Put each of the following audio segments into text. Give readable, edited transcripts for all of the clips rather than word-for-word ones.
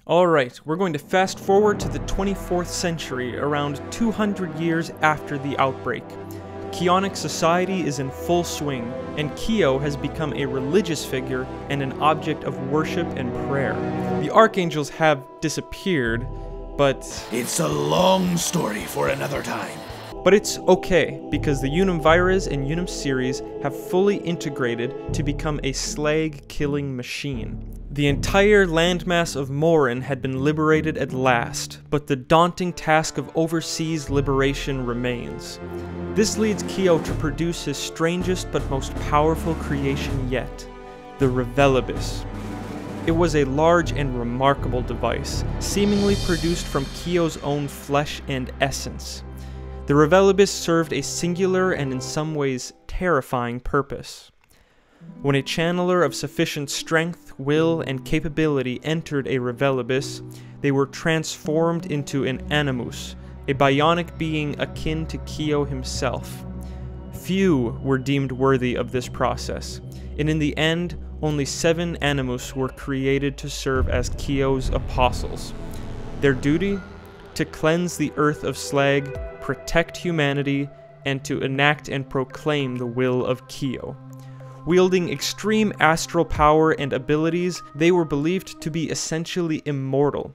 Alright, we're going to fast forward to the 24th century, around 200 years after the outbreak. Kionic society is in full swing, and Kyo has become a religious figure and an object of worship and prayer. The archangels have disappeared, but it's a long story for another time. But it's okay, because the Unum Vires and Unum series have fully integrated to become a slag-killing machine. The entire landmass of Morin had been liberated at last, but the daunting task of overseas liberation remains. This leads Kyo to produce his strangest but most powerful creation yet, the Revelibus. It was a large and remarkable device, seemingly produced from Kyo's own flesh and essence. The Revelibus served a singular and in some ways terrifying purpose. When a channeler of sufficient strength, will, and capability entered a Revelibus, they were transformed into an Animus, a bionic being akin to Kyo himself. Few were deemed worthy of this process, and in the end, only 7 Animus were created to serve as Kyo's apostles. Their duty? To cleanse the earth of slag, protect humanity, and to enact and proclaim the will of Kyo. Wielding extreme astral power and abilities, they were believed to be essentially immortal.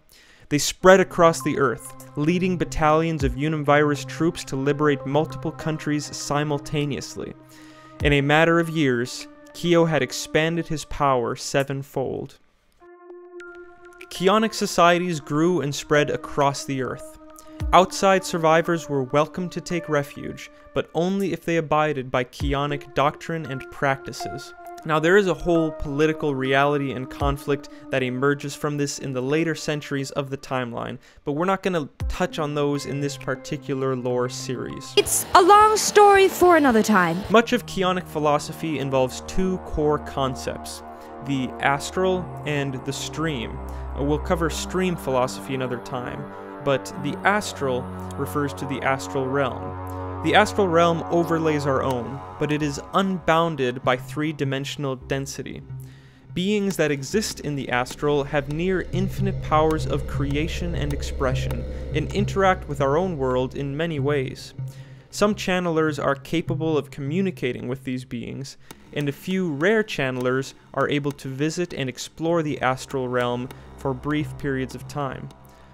They spread across the earth, leading battalions of Unum Vires troops to liberate multiple countries simultaneously. In a matter of years, Kyo had expanded his power 7-fold. Kionic societies grew and spread across the earth. Outside survivors were welcome to take refuge, but only if they abided by Kionic doctrine and practices. Now, there is a whole political reality and conflict that emerges from this in the later centuries of the timeline, but we're not going to touch on those in this particular lore series. It's a long story for another time. Much of Kionic philosophy involves 2 core concepts, the astral and the stream. We'll cover stream philosophy another time, but the astral refers to the astral realm. The astral realm overlays our own, but it is unbounded by 3-dimensional density. Beings that exist in the astral have near infinite powers of creation and expression, and interact with our own world in many ways. Some channelers are capable of communicating with these beings, and a few rare channelers are able to visit and explore the astral realm for brief periods of time.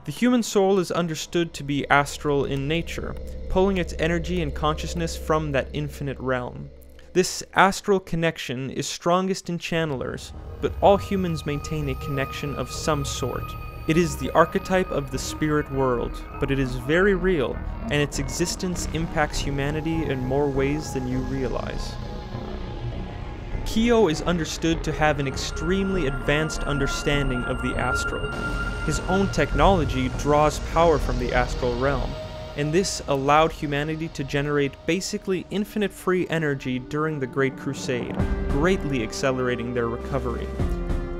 The human soul is understood to be astral in nature, pulling its energy and consciousness from that infinite realm. This astral connection is strongest in channelers, but all humans maintain a connection of some sort. It is the archetype of the spirit world, but it is very real, and its existence impacts humanity in more ways than you realize. Kyo is understood to have an extremely advanced understanding of the astral. His own technology draws power from the astral realm, and this allowed humanity to generate basically infinite free energy during the Great Crusade, greatly accelerating their recovery.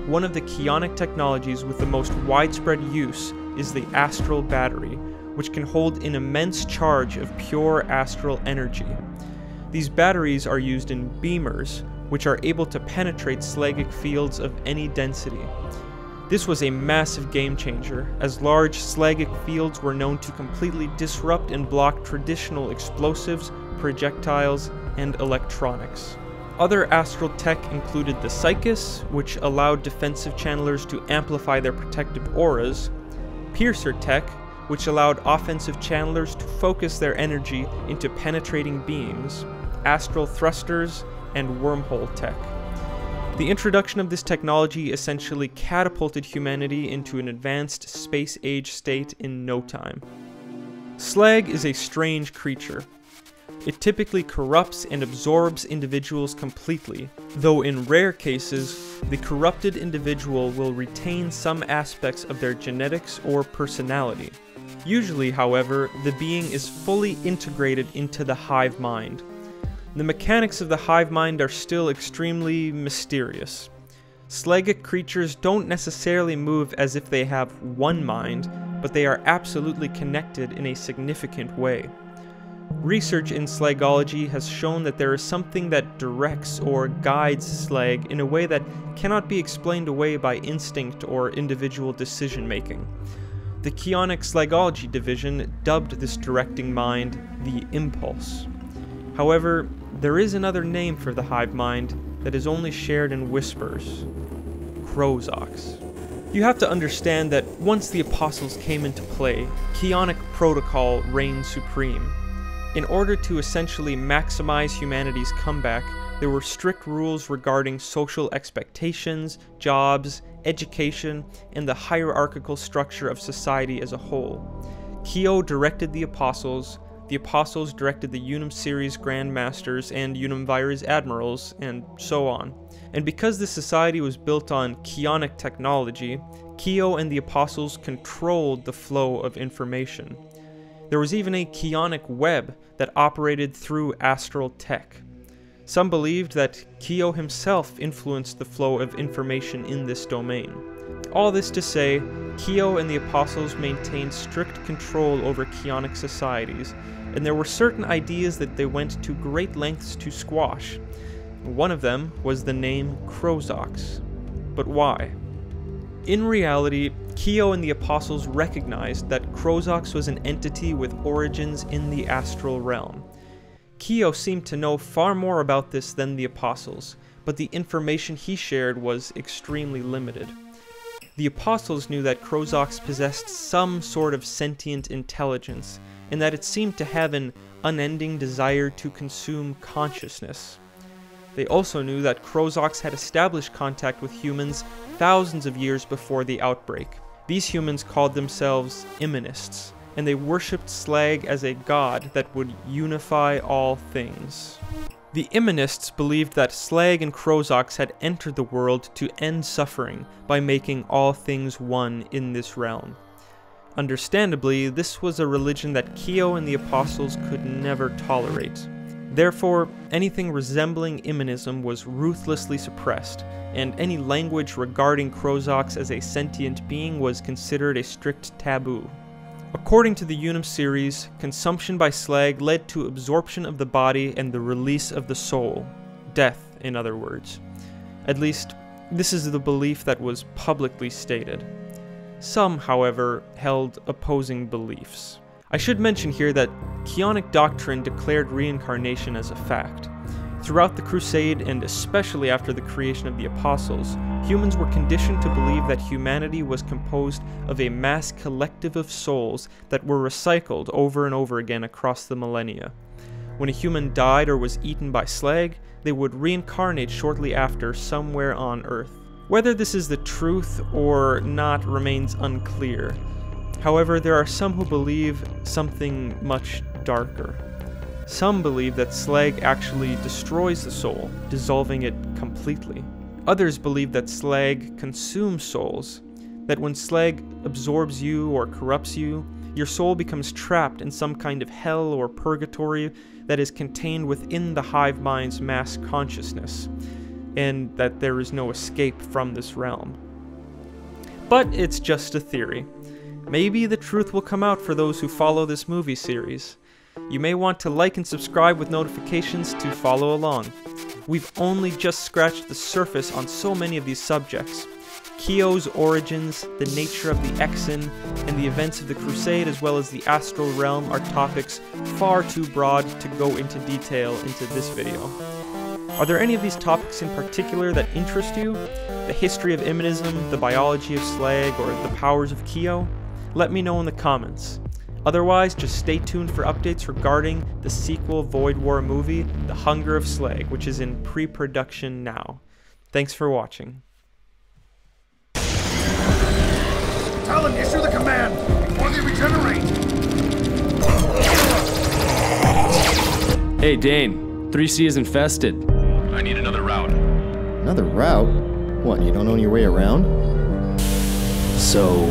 One of the Kionic technologies with the most widespread use is the astral battery, which can hold an immense charge of pure astral energy. These batteries are used in beamers, which are able to penetrate slagic fields of any density. This was a massive game changer, as large slagic fields were known to completely disrupt and block traditional explosives, projectiles, and electronics. Other astral tech included the Psychus, which allowed defensive channelers to amplify their protective auras, Piercer tech, which allowed offensive channelers to focus their energy into penetrating beams, astral thrusters, and wormhole tech. The introduction of this technology essentially catapulted humanity into an advanced space-age state in no time. Slag is a strange creature. It typically corrupts and absorbs individuals completely, though in rare cases, the corrupted individual will retain some aspects of their genetics or personality. Usually, however, the being is fully integrated into the hive mind. The mechanics of the hive mind are still extremely mysterious. Slagic creatures don't necessarily move as if they have one mind, but they are absolutely connected in a significant way. Research in slagology has shown that there is something that directs or guides slag in a way that cannot be explained away by instinct or individual decision-making. The Keonic Slagology Division dubbed this directing mind the Impulse. However, there is another name for the hive mind that is only shared in whispers: Krozox. You have to understand that once the Apostles came into play, Keonic protocol reigned supreme. In order to essentially maximize humanity's comeback, there were strict rules regarding social expectations, jobs, education, and the hierarchical structure of society as a whole. Keo directed the Apostles directed the Unum Series Grand Masters and Unum Vires Admirals, and so on. And because this society was built on Keonic technology, Keo and the Apostles controlled the flow of information. There was even a Keonic web that operated through astral tech. Some believed that Keo himself influenced the flow of information in this domain. All this to say, Keo and the Apostles maintained strict control over Keonic societies, and there were certain ideas that they went to great lengths to squash. One of them was the name Krozox. But why? In reality, Keo and the Apostles recognized that Krozox was an entity with origins in the astral realm. Keo seemed to know far more about this than the Apostles, but the information he shared was extremely limited. The Apostles knew that Krozox possessed some sort of sentient intelligence, and that it seemed to have an unending desire to consume consciousness. They also knew that Krozox had established contact with humans thousands of years before the outbreak. These humans called themselves Immunists, and they worshipped slag as a god that would unify all things. The Immunists believed that slag and Krozox had entered the world to end suffering by making all things one in this realm. Understandably, this was a religion that Keo and the Apostles could never tolerate. Therefore, anything resembling immonism was ruthlessly suppressed, and any language regarding Krozox as a sentient being was considered a strict taboo. According to the Unum series, consumption by slag led to absorption of the body and the release of the soul. Death, in other words. At least, this is the belief that was publicly stated. Some, however, held opposing beliefs. I should mention here that Keonic doctrine declared reincarnation as a fact. Throughout the Crusade, and especially after the creation of the Apostles, humans were conditioned to believe that humanity was composed of a mass collective of souls that were recycled over and over again across the millennia. When a human died or was eaten by slag, they would reincarnate shortly after somewhere on Earth. Whether this is the truth or not remains unclear. However, there are some who believe something much darker. Some believe that slag actually destroys the soul, dissolving it completely. Others believe that slag consumes souls, that when slag absorbs you or corrupts you, your soul becomes trapped in some kind of hell or purgatory that is contained within the hive mind's mass consciousness, and that there is no escape from this realm. But it's just a theory. Maybe the truth will come out for those who follow this movie series. You may want to like and subscribe with notifications to follow along. We've only just scratched the surface on so many of these subjects. Keo's origins, the nature of the Exen, and the events of the Crusade as well as the astral realm are topics far too broad to go into detail into this video. Are there any of these topics in particular that interest you? The history of immonism, the biology of slag, or the powers of Keo? Let me know in the comments. Otherwise, just stay tuned for updates regarding the sequel Void War movie, The Hunger of Slag, which is in pre-production now. Thanks for watching. Talon, issue the command before they regenerate! Hey, Dane. 3C is infested. I need another route. Another route? What, you don't know your way around? So,